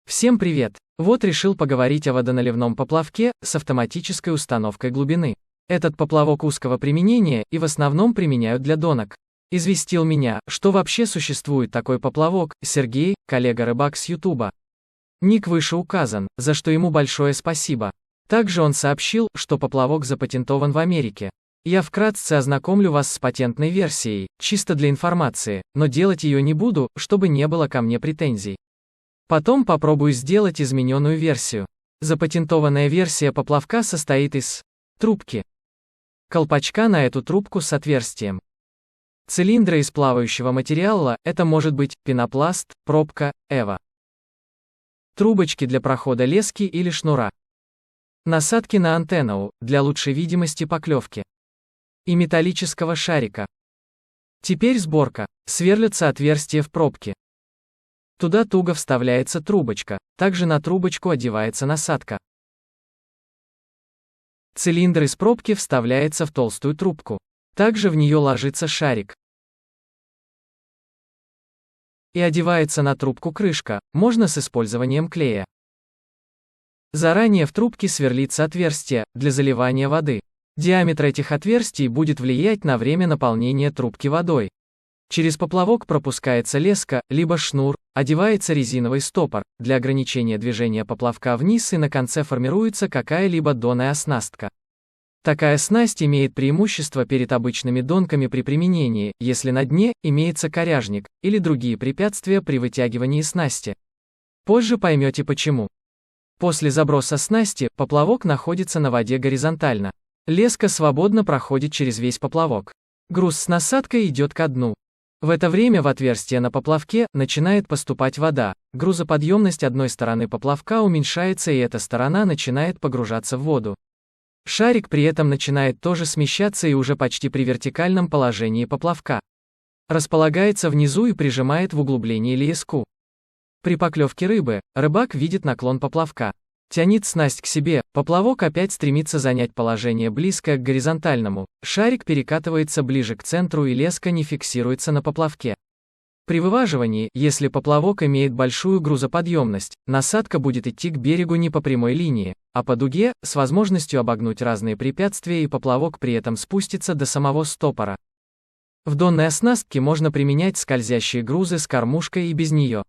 Всем привет! Вот решил поговорить о водоналивном поплавке с автоматической установкой глубины. Этот поплавок узкого применения и в основном применяют для донок. Известил меня, что вообще существует такой поплавок, Сергей, коллега-рыбак с Ютуба. Ник выше указан, за что ему большое спасибо. Также он сообщил, что поплавок запатентован в Америке. Я вкратце ознакомлю вас с патентной версией, чисто для информации, но делать ее не буду, чтобы не было ко мне претензий. Потом попробую сделать измененную версию. Запатентованная версия поплавка состоит из трубки, колпачка на эту трубку с отверстием, цилиндра из плавающего материала, это может быть пенопласт, пробка, эва, трубочки для прохода лески или шнура, насадки на антенну, для лучшей видимости поклевки, и металлического шарика. Теперь сборка. Сверлятся отверстия в пробке. Туда туго вставляется трубочка, также на трубочку одевается насадка. Цилиндр из пробки вставляется в толстую трубку. Также в нее ложится шарик. И одевается на трубку крышка, можно с использованием клея. Заранее в трубке сверлится отверстие, для заливания воды. Диаметр этих отверстий будет влиять на время наполнения трубки водой. Через поплавок пропускается леска, либо шнур, одевается резиновый стопор, для ограничения движения поплавка вниз и на конце формируется какая-либо донная оснастка. Такая снасть имеет преимущество перед обычными донками при применении, если на дне имеется коряжник, или другие препятствия при вытягивании снасти. Позже поймете почему. После заброса снасти, поплавок находится на воде горизонтально. Леска свободно проходит через весь поплавок. Груз с насадкой идет ко дну. В это время в отверстие на поплавке начинает поступать вода, грузоподъемность одной стороны поплавка уменьшается и эта сторона начинает погружаться в воду. Шарик при этом начинает тоже смещаться и уже почти при вертикальном положении поплавка. Располагается внизу и прижимает в углублении леску. При поклевке рыбы, рыбак видит наклон поплавка. Тянет снасть к себе, поплавок опять стремится занять положение близкое к горизонтальному, шарик перекатывается ближе к центру и леска не фиксируется на поплавке. При вываживании, если поплавок имеет большую грузоподъемность, насадка будет идти к берегу не по прямой линии, а по дуге, с возможностью обогнуть разные препятствия и поплавок при этом спустится до самого стопора. В донной оснастке можно применять скользящие грузы с кормушкой и без нее.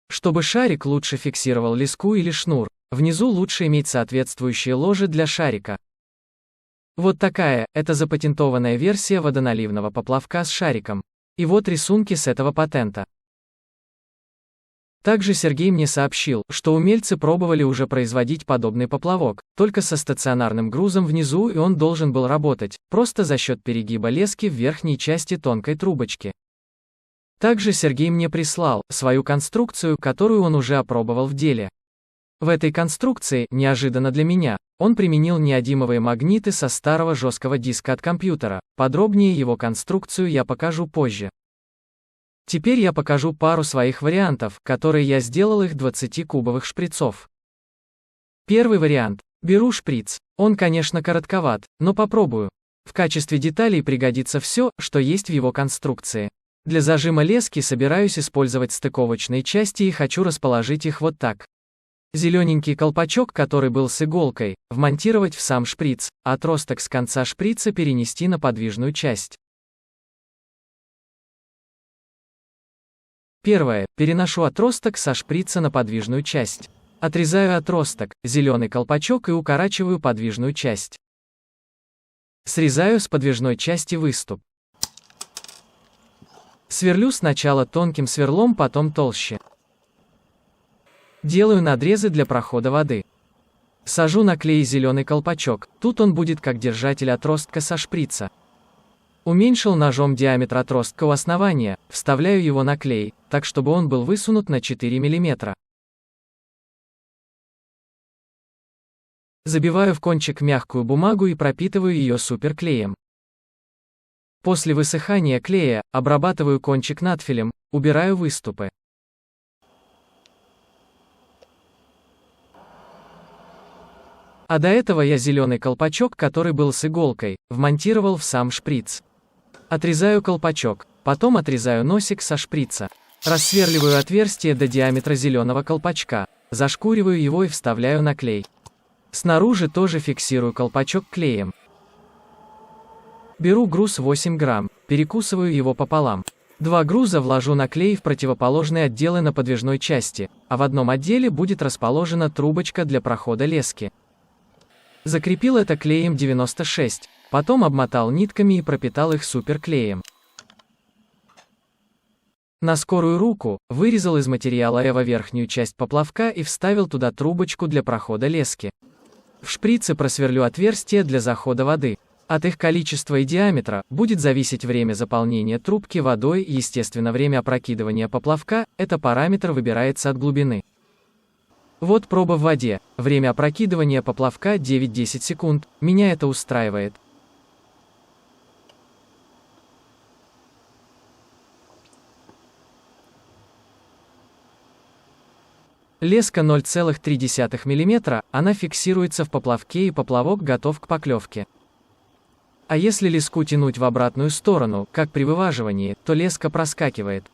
Чтобы шарик лучше фиксировал леску или шнур, внизу лучше иметь соответствующие ложи для шарика. Вот такая, это запатентованная версия водоналивного поплавка с шариком. И вот рисунки с этого патента. Также Сергей мне сообщил, что умельцы пробовали уже производить подобный поплавок, только со стационарным грузом внизу, и он должен был работать, просто за счет перегиба лески в верхней части тонкой трубочки. Также Сергей мне прислал свою конструкцию, которую он уже опробовал в деле. В этой конструкции, неожиданно для меня, он применил неодимовые магниты со старого жесткого диска от компьютера. Подробнее его конструкцию я покажу позже. Теперь я покажу пару своих вариантов, которые я сделал их 20-кубовых шприцов. Первый вариант. Беру шприц. Он, конечно, коротковат, но попробую. В качестве деталей пригодится все, что есть в его конструкции. Для зажима лески собираюсь использовать стыковочные части и хочу расположить их вот так. Зелененький колпачок, который был с иголкой, вмонтировать в сам шприц, а отросток с конца шприца перенести на подвижную часть. Первое. Переношу отросток со шприца на подвижную часть. Отрезаю отросток, зеленый колпачок и укорачиваю подвижную часть. Срезаю с подвижной части выступ. Сверлю сначала тонким сверлом, потом толще. Делаю надрезы для прохода воды. Сажу на клей зеленый колпачок, тут он будет как держатель отростка со шприца. Уменьшил ножом диаметр отростка у основания, вставляю его на клей, так чтобы он был высунут на 4 мм. Забиваю в кончик мягкую бумагу и пропитываю ее суперклеем. После высыхания клея, обрабатываю кончик надфилем, убираю выступы. А до этого я зеленый колпачок, который был с иголкой, вмонтировал в сам шприц. Отрезаю колпачок, потом отрезаю носик со шприца. Рассверливаю отверстие до диаметра зеленого колпачка. зашкуриваю его и вставляю на клей. Снаружи тоже фиксирую колпачок клеем. Беру груз 8 грамм, перекусываю его пополам. 2 груза вложу на клей в противоположные отделы на подвижной части, а в одном отделе будет расположена трубочка для прохода лески. Закрепил это клеем 96, потом обмотал нитками и пропитал их суперклеем. На скорую руку вырезал из материала Эва верхнюю часть поплавка и вставил туда трубочку для прохода лески. В шприце просверлю отверстие для захода воды. От их количества и диаметра будет зависеть время заполнения трубки водой и, естественно, время опрокидывания поплавка, это параметр выбирается от глубины. Вот проба в воде, время опрокидывания поплавка 9-10 секунд, меня это устраивает. Леска 0,3 мм, она фиксируется в поплавке и поплавок готов к поклевке. А если леску тянуть в обратную сторону, как при вываживании, то леска проскакивает.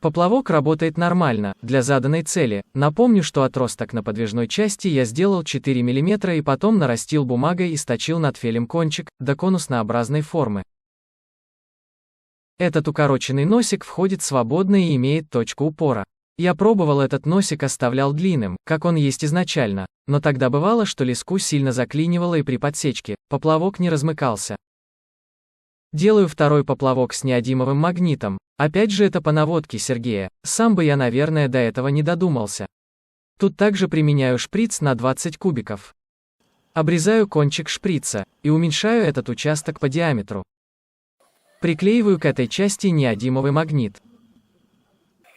Поплавок работает нормально, для заданной цели. Напомню, что отросток на подвижной части я сделал 4 мм и потом нарастил бумагой и сточил над фелем кончик, до конуснообразной формы. Этот укороченный носик входит свободно и имеет точку упора. Я пробовал этот носик, оставлял длинным, как он есть изначально, но тогда бывало, что леску сильно заклинивало и при подсечке поплавок не размыкался. Делаю второй поплавок с неодимовым магнитом, опять же это по наводке Сергея, сам бы я, наверное, до этого не додумался. Тут также применяю шприц на 20 кубиков. Обрезаю кончик шприца и уменьшаю этот участок по диаметру. Приклеиваю к этой части неодимовый магнит.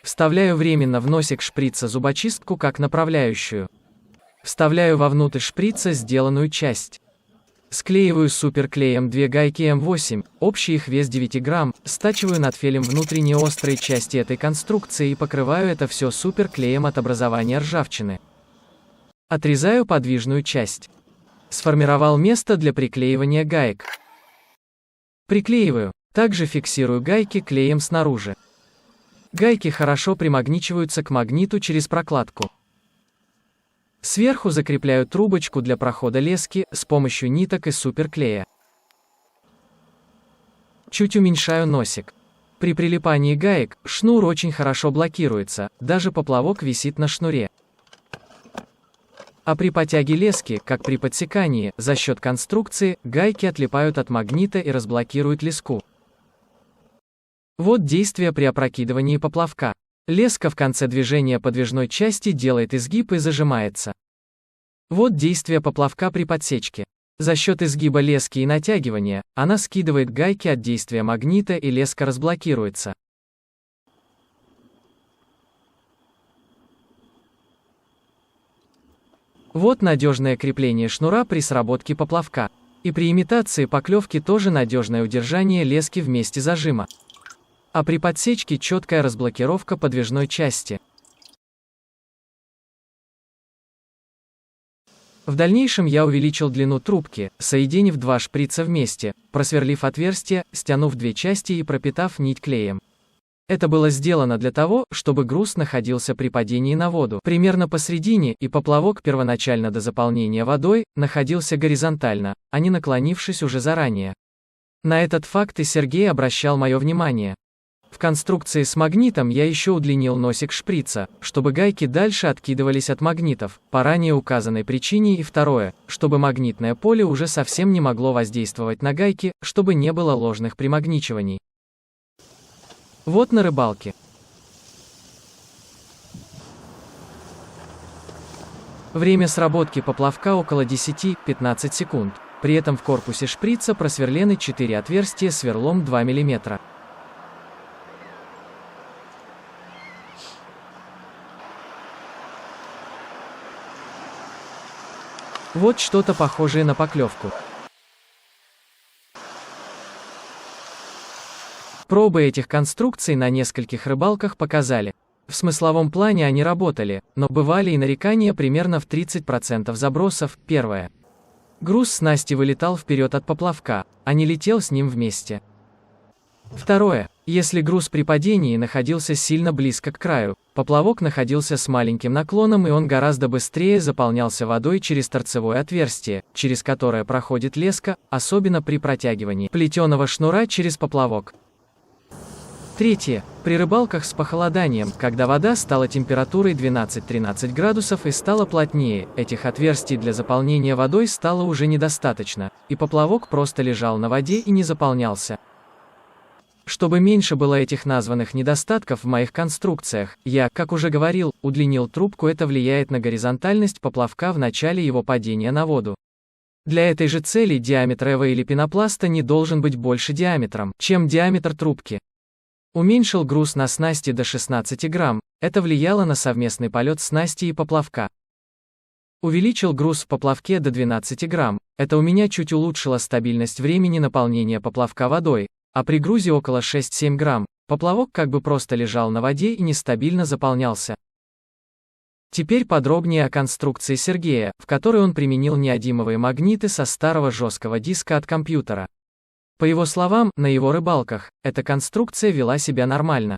Вставляю временно в носик шприца зубочистку как направляющую. Вставляю вовнутрь шприца сделанную часть. Склеиваю суперклеем 2 гайки М8, общий их вес 9 грамм, стачиваю над фелем внутренние острые части этой конструкции и покрываю это все суперклеем от образования ржавчины. Отрезаю подвижную часть. Сформировал место для приклеивания гаек. Приклеиваю. Также фиксирую гайки клеем снаружи. Гайки хорошо примагничиваются к магниту через прокладку. Сверху закрепляю трубочку для прохода лески с помощью ниток и суперклея. Чуть уменьшаю носик. При прилипании гаек шнур очень хорошо блокируется, даже поплавок висит на шнуре. А при потяге лески, как при подсекании, за счет конструкции, гайки отлипают от магнита и разблокируют леску. Вот действие при опрокидывании поплавка. Леска в конце движения подвижной части делает изгиб и зажимается. Вот действие поплавка при подсечке. За счет изгиба лески и натягивания, она скидывает гайки от действия магнита и леска разблокируется. Вот надежное крепление шнура при сработке поплавка. И при имитации поклевки тоже надежное удержание лески в месте зажима. А при подсечке четкая разблокировка подвижной части. В дальнейшем я увеличил длину трубки, соединив 2 шприца вместе, просверлив отверстие, стянув 2 части и пропитав нить клеем. Это было сделано для того, чтобы груз находился при падении на воду примерно посредине, и поплавок первоначально до заполнения водой находился горизонтально, а не наклонившись уже заранее. На этот факт и Сергей обращал мое внимание. В конструкции с магнитом я еще удлинил носик шприца, чтобы гайки дальше откидывались от магнитов, по ранее указанной причине, и второе, чтобы магнитное поле уже совсем не могло воздействовать на гайки, чтобы не было ложных примагничиваний. Вот на рыбалке. Время сработки поплавка около 10-15 секунд. При этом в корпусе шприца просверлены 4 отверстия сверлом 2 мм. Вот что-то похожее на поклевку. Пробы этих конструкций на нескольких рыбалках показали. В смысловом плане они работали, но бывали и нарекания примерно в 30% забросов. Первое. Груз снасти вылетал вперед от поплавка, а не летел с ним вместе. Второе. Если груз при падении находился сильно близко к краю, поплавок находился с маленьким наклоном и он гораздо быстрее заполнялся водой через торцевое отверстие, через которое проходит леска, особенно при протягивании плетеного шнура через поплавок. Третье. При рыбалках с похолоданием, когда вода стала температурой 12-13 градусов и стала плотнее, этих отверстий для заполнения водой стало уже недостаточно, и поплавок просто лежал на воде и не заполнялся. Чтобы меньше было этих названных недостатков в моих конструкциях, я, как уже говорил, удлинил трубку. Это влияет на горизонтальность поплавка в начале его падения на воду. Для этой же цели диаметр эва или пенопласта не должен быть больше диаметром, чем диаметр трубки. Уменьшил груз на снасти до 16 грамм, это влияло на совместный полет снасти и поплавка. Увеличил груз в поплавке до 12 грамм, это у меня чуть улучшило стабильность времени наполнения поплавка водой, а при грузе около 6-7 грамм, поплавок как бы просто лежал на воде и нестабильно заполнялся. Теперь подробнее о конструкции Сергея, в которой он применил неодимовые магниты со старого жесткого диска от компьютера. По его словам, на его рыбалках, эта конструкция вела себя нормально.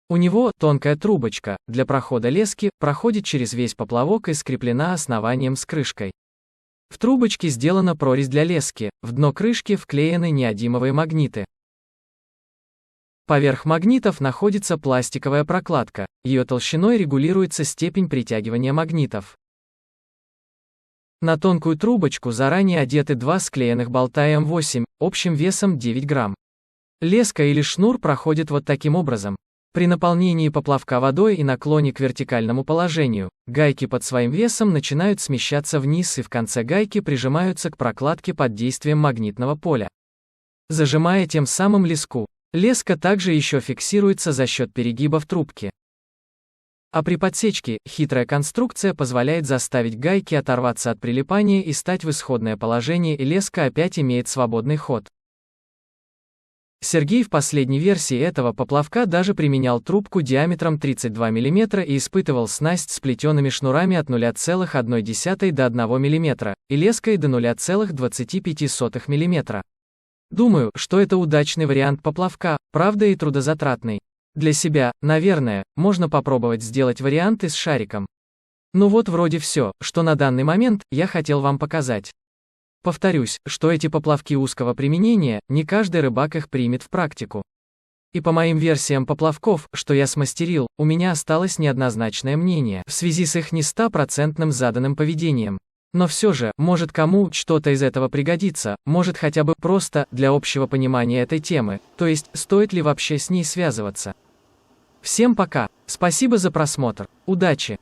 У него тонкая трубочка, для прохода лески, проходит через весь поплавок и скреплена основанием с крышкой. В трубочке сделана прорезь для лески, в дно крышки вклеены неодимовые магниты. Поверх магнитов находится пластиковая прокладка, ее толщиной регулируется степень притягивания магнитов. На тонкую трубочку заранее одеты два склеенных болта М8, общим весом 9 грамм. Леска или шнур проходит вот таким образом. При наполнении поплавка водой и наклоне к вертикальному положению, гайки под своим весом начинают смещаться вниз и в конце гайки прижимаются к прокладке под действием магнитного поля, зажимая тем самым леску. Леска также еще фиксируется за счет перегиба в трубке. А при подсечке, хитрая конструкция позволяет заставить гайки оторваться от прилипания и стать в исходное положение, и леска опять имеет свободный ход. Сергей в последней версии этого поплавка даже применял трубку диаметром 32 мм и испытывал снасть с плетеными шнурами от 0,1 до 1 мм, и леской до 0,25 мм. Думаю, что это удачный вариант поплавка, правда и трудозатратный. Для себя, наверное, можно попробовать сделать варианты с шариком. Ну вот вроде все, что на данный момент я хотел вам показать. Повторюсь, что эти поплавки узкого применения, не каждый рыбак их примет в практику. И по моим версиям поплавков, что я смастерил, у меня осталось неоднозначное мнение в связи с их не 100% заданным поведением. Но все же, может кому что-то из этого пригодится, может хотя бы просто для общего понимания этой темы, то есть стоит ли вообще с ней связываться. Всем пока, спасибо за просмотр, удачи!